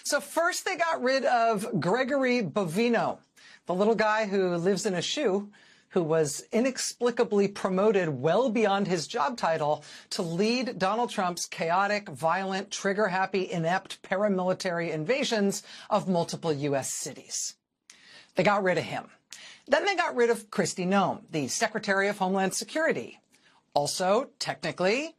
So first they got rid of Gregory Bovino, the little guy who lives in a shoe, who was inexplicably promoted well beyond his job title to lead Donald Trump's chaotic, violent, trigger-happy, inept paramilitary invasions of multiple U.S. cities. They got rid of him. Then they got rid of Kristi Noem, the Secretary of Homeland Security. Also, technically,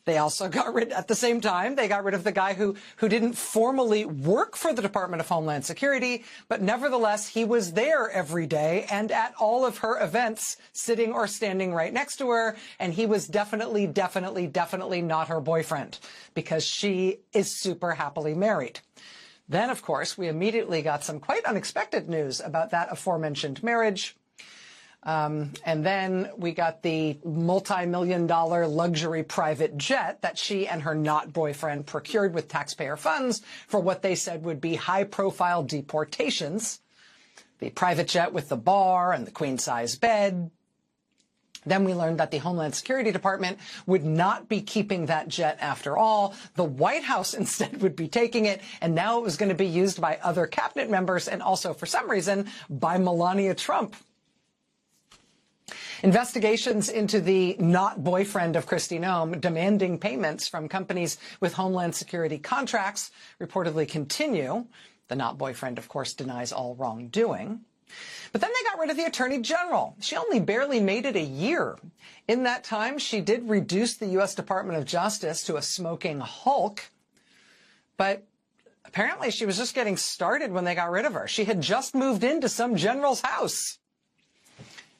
they also got rid, at the same time, they got rid of the guy who didn't formally work for the Department of Homeland Security, but nevertheless, he was there every day and at all of her events, sitting or standing right next to her. And he was definitely not her boyfriend, because she is super happily married. Then, of course, we immediately got some quite unexpected news about that aforementioned marriage. And then we got the multi-million-dollar luxury private jet that she and her not-boyfriend procured with taxpayer funds for what they said would be high-profile deportations. The private jet with the bar and the queen-size bed. Then we learned that the Homeland Security Department would not be keeping that jet after all. The White House instead would be taking it, and now it was going to be used by other cabinet members and also, for some reason, by Melania Trump. Investigations into the not boyfriend of Kristi Noem demanding payments from companies with Homeland Security contracts reportedly continue. The not boyfriend, of course, denies all wrongdoing. But then they got rid of the Attorney General. She only barely made it a year. In that time, she did reduce the U.S. Department of Justice to a smoking hulk. But apparently she was just getting started when they got rid of her. She had just moved into some general's house.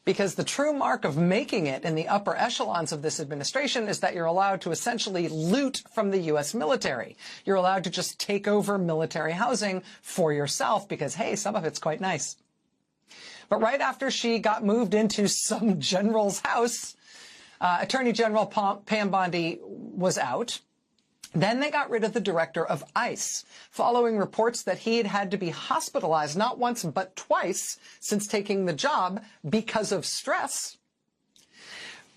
Because the true mark of making it in the upper echelons of this administration is that you're allowed to essentially loot from the U.S. military. You're allowed to just take over military housing for yourself because, hey, some of it's quite nice. But right after she got moved into some general's house, Attorney General Pam Bondi was out. Then they got rid of the director of ICE, following reports that he had had to be hospitalized not once but twice since taking the job because of stress.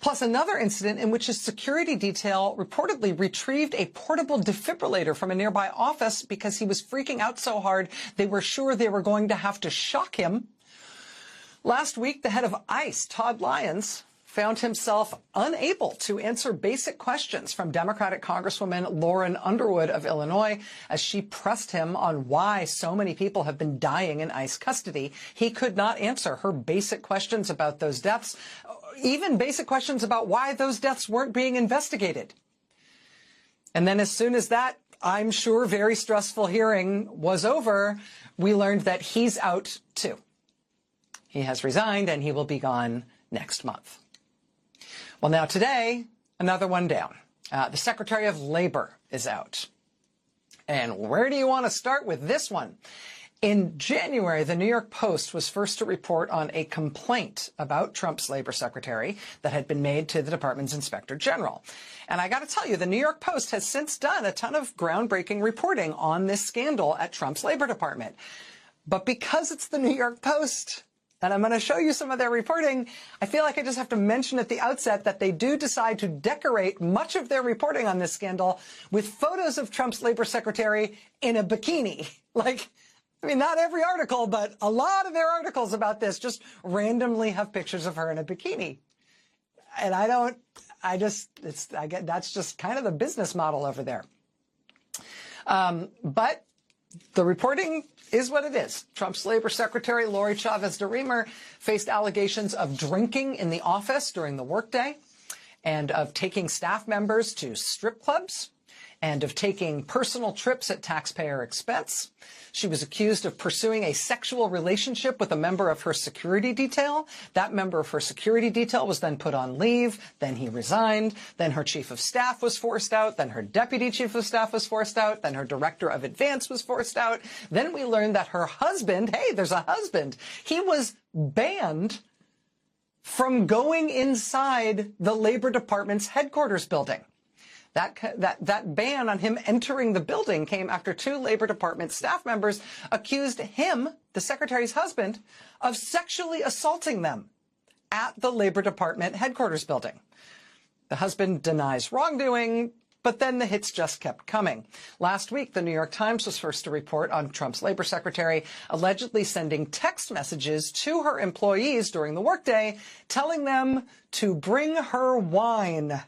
Plus another incident in which his security detail reportedly retrieved a portable defibrillator from a nearby office because he was freaking out so hard they were sure they were going to have to shock him. Last week, the head of ICE, Todd Lyons, found himself unable to answer basic questions from Democratic Congresswoman Lauren Underwood of Illinois as she pressed him on why so many people have been dying in ICE custody. He could not answer her basic questions about those deaths, even basic questions about why those deaths weren't being investigated. And then as soon as that, I'm sure, very stressful hearing was over, we learned that he's out too. He has resigned and he will be gone next month. Well, now today, another one down. The Secretary of Labor is out. And where do you want to start with this one? In January, the New York Post was first to report on a complaint about Trump's labor secretary that had been made to the department's inspector general. And I got to tell you, the New York Post has since done a ton of groundbreaking reporting on this scandal at Trump's Labor Department. But because it's the New York Post, and I'm going to show you some of their reporting, I feel like I just have to mention at the outset that they do decide to decorate much of their reporting on this scandal with photos of Trump's labor secretary in a bikini. Like, I mean, not every article, but a lot of their articles about this just randomly have pictures of her in a bikini. And that's just kind of the business model over there. But the reporting is what it is. Trump's labor secretary, Lori Chavez DeRemer, faced allegations of drinking in the office during the workday and of taking staff members to strip clubs and of taking personal trips at taxpayer expense. She was accused of pursuing a sexual relationship with a member of her security detail. That member of her security detail was then put on leave. Then he resigned. Then her chief of staff was forced out. Then her deputy chief of staff was forced out. Then her director of advance was forced out. Then we learned that her husband, hey, there's a husband, he was banned from going inside the Labor Department's headquarters building. That ban on him entering the building came after two Labor Department staff members accused him, the secretary's husband, of sexually assaulting them at the Labor Department headquarters building. The husband denies wrongdoing. But then the hits just kept coming. Last week, the New York Times was first to report on Trump's labor secretary allegedly sending text messages to her employees during the workday, telling them to bring her wine.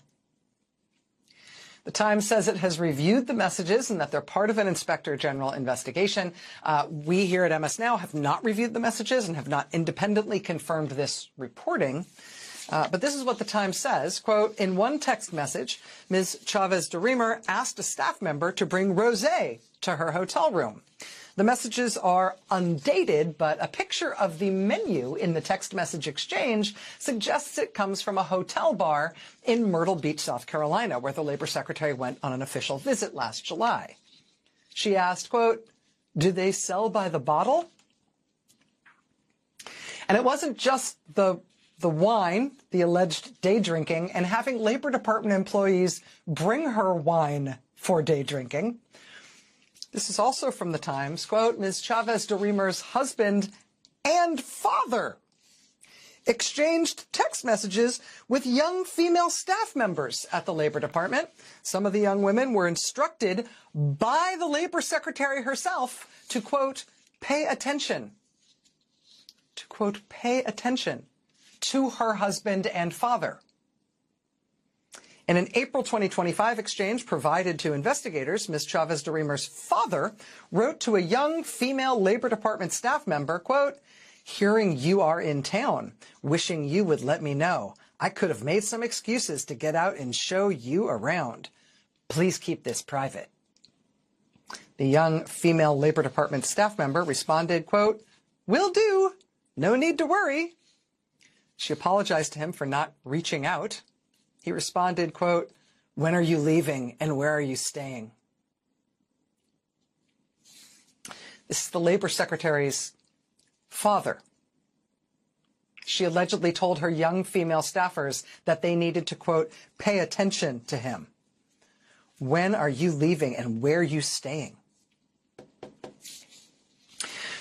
The Times says it has reviewed the messages and that they're part of an Inspector General investigation. We here at MS Now have not reviewed the messages and have not independently confirmed this reporting. But this is what the Times says, quote, in one text message, Ms. Chavez-DeRemer asked a staff member to bring rosé to her hotel room. The messages are undated, but a picture of the menu in the text message exchange suggests it comes from a hotel bar in Myrtle Beach, South Carolina, where the labor secretary went on an official visit last July. She asked, quote, do they sell by the bottle? And it wasn't just the wine, the alleged day drinking, and having Labor Department employees bring her wine for day drinking. This is also from the Times, quote, Ms. Chavez-DeRemer's husband and father exchanged text messages with young female staff members at the Labor Department. Some of the young women were instructed by the Labor Secretary herself to, quote, pay attention, to her husband and father. In an April 2025 exchange provided to investigators, Ms. Chavez-DeRemer's father wrote to a young female Labor Department staff member, quote, hearing you are in town, wishing you would let me know. I could have made some excuses to get out and show you around. Please keep this private. The young female Labor Department staff member responded, quote, will do. No need to worry. She apologized to him for not reaching out. He responded, quote, when are you leaving and where are you staying? This is the Labor Secretary's father. She allegedly told her young female staffers that they needed to, quote, pay attention to him. When are you leaving and where are you staying?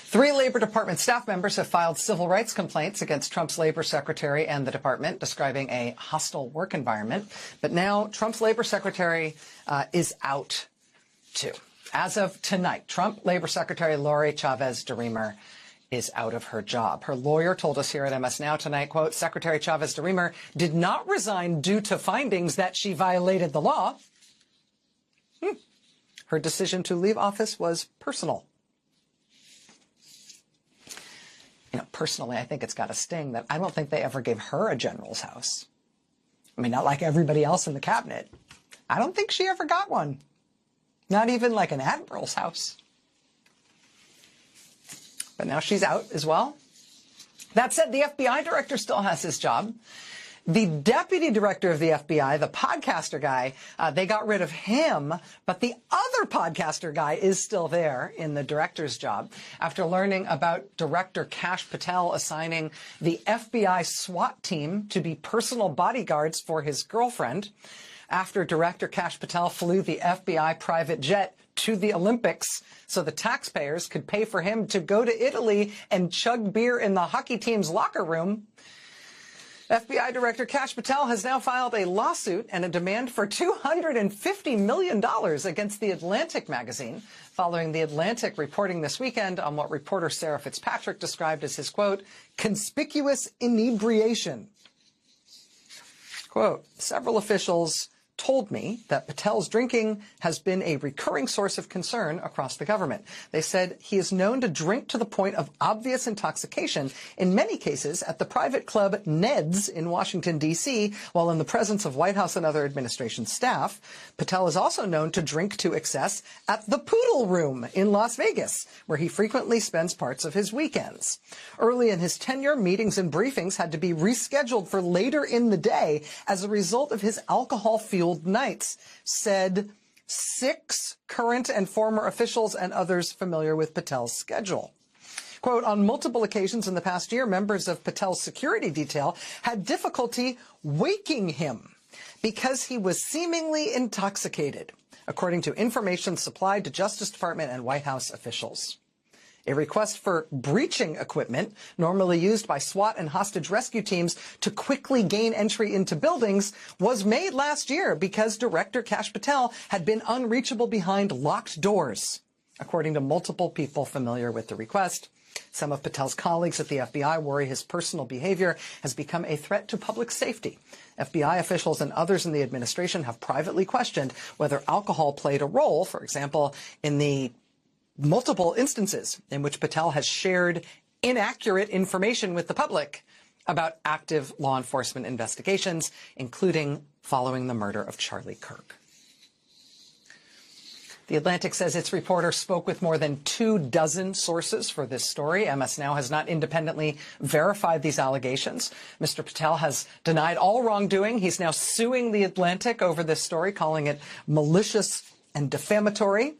3 Labor Department staff members have filed civil rights complaints against Trump's labor secretary and the department, describing a hostile work environment. But now Trump's labor secretary is out, too. As of tonight, Trump labor secretary Lori Chavez-DeRemer is out of her job. Her lawyer told us here at MS Now tonight, quote, Secretary Chavez-DeRemer did not resign due to findings that she violated the law. Her decision to leave office was personal. You know, personally, I think it's got a sting that I don't think they ever gave her a general's house. I mean, not like everybody else in the cabinet. I don't think she ever got one. Not even like an admiral's house. But now she's out as well. That said, the FBI director still has his job. The deputy director of the FBI, the podcaster guy, they got rid of him, but the other podcaster guy is still there in the director's job after learning about Director Kash Patel assigning the FBI SWAT team to be personal bodyguards for his girlfriend. After Director Kash Patel flew the FBI private jet to the Olympics so the taxpayers could pay for him to go to Italy and chug beer in the hockey team's locker room, FBI Director Kash Patel has now filed a lawsuit and a demand for $250 million against The Atlantic magazine, following The Atlantic reporting this weekend on what reporter Sarah Fitzpatrick described as his, quote, conspicuous inebriation. Quote, several officials told me that Patel's drinking has been a recurring source of concern across the government. They said he is known to drink to the point of obvious intoxication, in many cases at the private club Ned's in Washington, D.C., while in the presence of White House and other administration staff. Patel is also known to drink to excess at the Poodle Room in Las Vegas, where he frequently spends parts of his weekends. Early in his tenure, meetings and briefings had to be rescheduled for later in the day as a result of his alcohol-fueled nights, said 6 current and former officials and others familiar with Patel's schedule. Quote, on multiple occasions in the past year, members of Patel's security detail had difficulty waking him because he was seemingly intoxicated, according to information supplied to Justice Department and White House officials. A request for breaching equipment, normally used by SWAT and hostage rescue teams to quickly gain entry into buildings, was made last year because Director Kash Patel had been unreachable behind locked doors, according to multiple people familiar with the request. Some of Patel's colleagues at the FBI worry his personal behavior has become a threat to public safety. FBI officials and others in the administration have privately questioned whether alcohol played a role, for example, in the multiple instances in which Patel has shared inaccurate information with the public about active law enforcement investigations, including following the murder of Charlie Kirk. The Atlantic says its reporter spoke with more than 24 sources for this story. MS Now has not independently verified these allegations. Mr. Patel has denied all wrongdoing. He's now suing The Atlantic over this story, calling it malicious and defamatory.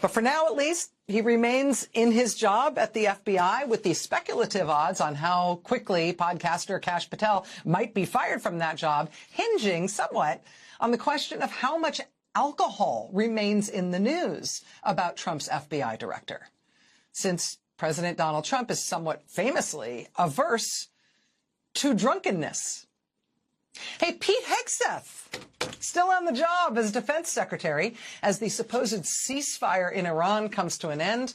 But for now, at least, he remains in his job at the FBI, with the speculative odds on how quickly podcaster Kash Patel might be fired from that job hinging somewhat on the question of how much alcohol remains in the news about Trump's FBI director, since President Donald Trump is somewhat famously averse to drunkenness. Hey, Pete Hegseth, still on the job as defense secretary as the supposed ceasefire in Iran comes to an end.